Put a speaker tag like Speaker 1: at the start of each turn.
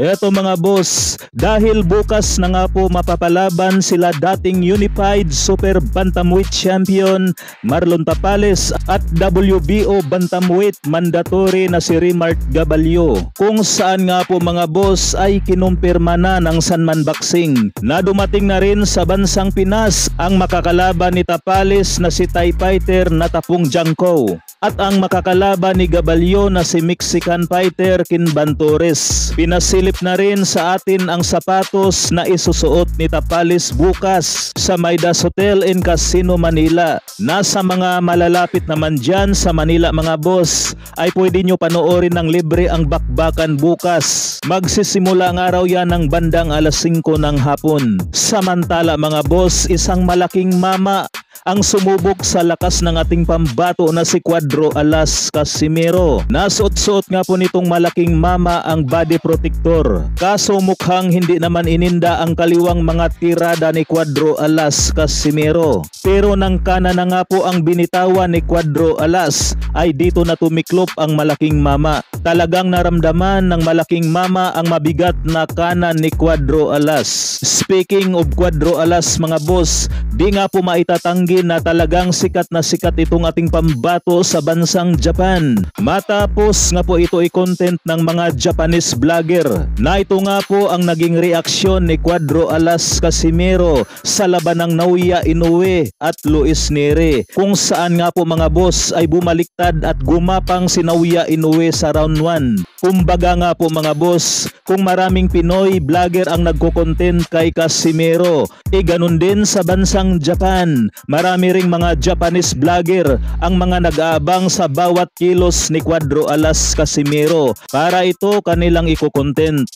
Speaker 1: Eto mga boss, dahil bukas na nga po mapapalaban sila dating Unified Super Bantamweight Champion Marlon Tapales at WBO Bantamweight Mandatory na si Rimart Gabalio, kung saan nga po mga boss ay kinumpirma na ng Sanman Boxing na dumating na rin sa bansang Pinas ang makakalaban ni Tapales na si Thai fighter na Tapong Jangko at ang makakalaban ni Gabalio na si Mexican fighter Kinban Torres. Pinasilip na rin sa atin ang sapatos na isusuot ni Tapales bukas sa Midas Hotel and Casino Manila. Nasa mga malalapit naman dyan sa Manila mga boss ay pwede nyo panoorin ng libre ang bakbakan bukas. Magsisimula ang araw yan ng bandang alas 5 ng hapon. Samantala mga boss, isang malaking mama ang sumubok sa lakas ng ating pambato na si Cuadro Alas Casimero. Nasuot-suot nga po nitong malaking mama ang body protector. Kaso mukhang hindi naman ininda ang kaliwang mga tirada ni Cuadro Alas Casimero. Pero nang kana na nga po ang binitawan ni Cuadro Alas ay dito na tumiklop ang malaking mama. Talagang naramdaman ng malaking mama ang mabigat na kanan ni Cuadro Alas. Speaking of Cuadro Alas mga boss, di nga po maitatanggi na talagang sikat na sikat itong ating pambato sa bansang Japan. Matapos nga po ito i-content ng mga Japanese vlogger na ito nga po ang naging reaksyon ni Cuadro Alas Casimero sa laban ng Naoya Inoue at Luis Neri, kung saan nga po mga boss ay bumaliktad at gumapang si Naoya Inoue sa round 1. Kumbaga nga po mga boss, kung maraming Pinoy vlogger ang nagko-content kay Casimero, ganun din sa bansang Japan. Marami ring mga Japanese vlogger ang mga nag-aabang sa bawat kilos ni Cuadro Alas Casimero para ito kanilang iko-content.